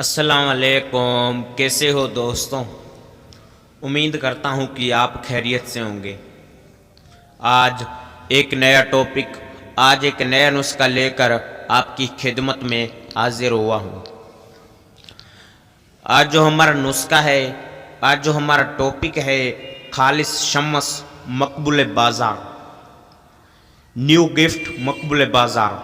السلام علیکم، کیسے ہو دوستوں؟ امید کرتا ہوں کہ آپ خیریت سے ہوں گے۔ آج ایک نیا نسخہ لے کر آپ کی خدمت میں حاضر ہوا ہوں۔ آج جو ہمارا نسخہ ہے، آج جو ہمارا ٹاپک ہے، خالص شمس مقبول بازار، نیو گفٹ مقبول بازار۔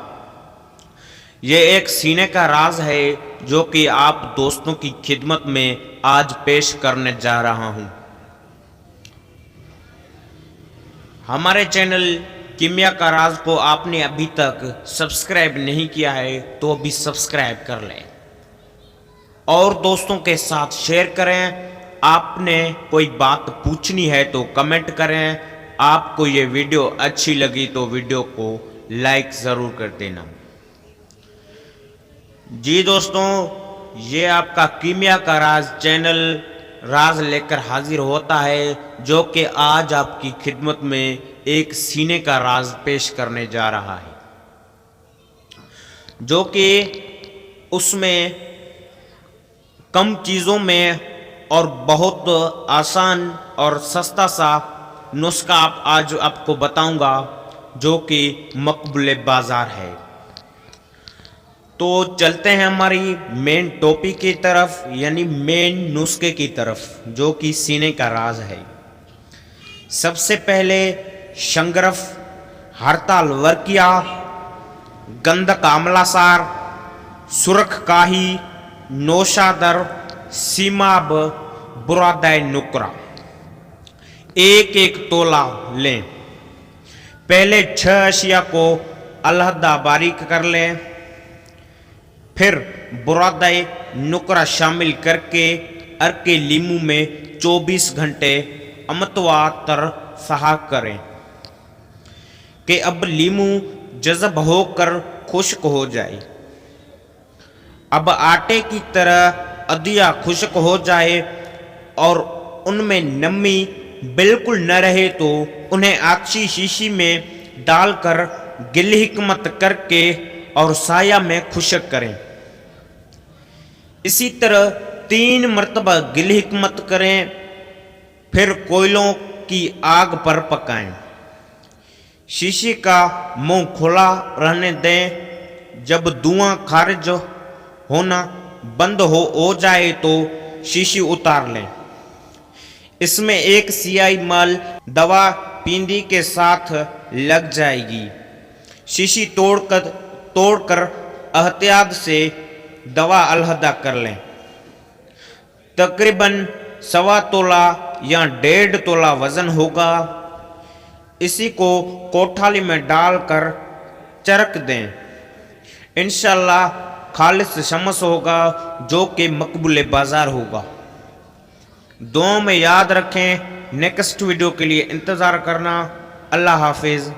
یہ ایک سینے کا راز ہے جو کہ آپ دوستوں کی خدمت میں آج پیش کرنے جا رہا ہوں۔ ہمارے چینل کیمیا کا راز کو آپ نے ابھی تک سبسکرائب نہیں کیا ہے تو ابھی سبسکرائب کر لیں اور دوستوں کے ساتھ شیئر کریں۔ آپ نے کوئی بات پوچھنی ہے تو کمنٹ کریں۔ آپ کو یہ ویڈیو اچھی لگی تو ویڈیو کو لائک ضرور کر دینا۔ جی دوستوں، یہ آپ کا کیمیا کا راز چینل راز لے کر حاضر ہوتا ہے جو کہ آج آپ کی خدمت میں ایک سینے کا راز پیش کرنے جا رہا ہے، جو کہ اس میں کم چیزوں میں اور بہت آسان اور سستا سا نسخہ آج آپ کو بتاؤں گا جو کہ مقبول بازار ہے۔ تو چلتے ہیں ہماری مین ٹاپک کی طرف، یعنی مین نسخے کی طرف جو کہ سینے کا راز ہے۔ سب سے پہلے شنگرف، ہڑتال ورکیا، گندک آملہ سار، سرخ کاہی، نوشادر، سیماب، برادہ نکرا، ایک تولہ لیں۔ پہلے 6 اشیاء کو علیحدہ باریک کر لیں، پھر برادہ نکرا شامل کر کے عرق لیمو میں 24 گھنٹے متواتر سہا کریں کہ اب لیمو جذب ہو کر خشک ہو جائے۔ اب آٹے کی طرح ادیا خشک ہو جائے اور ان میں نمی بالکل نہ رہے تو انہیں آکشی شیشی میں ڈال کر گل حکمت کر کے اور سایہ میں خشک کریں۔ اسی طرح 3 مرتبہ گل حکمت کریں، پھر کوئلوں کی آگ پر پکائیں۔ شیشی کا منہ کھلا رہنے دیں۔ جب دھواں خارج ہونا بند ہو جائے تو شیشی اتار لیں۔ اس میں ایک سیاہی مال دوا پیندی کے ساتھ لگ جائے گی۔ شیشی توڑ کر احتیاط سے دوا علیحدہ کر لیں۔ تقریباً 1.25 تولہ یا 1.5 تولہ وزن ہوگا۔ اسی کو کوٹھالی میں ڈال کر چرک دیں۔ انشاءاللہ خالص شمس ہوگا جو کہ مقبول بازار ہوگا۔ دعاؤں میں یاد رکھیں۔ نیکسٹ ویڈیو کے لیے انتظار کرنا۔ اللہ حافظ۔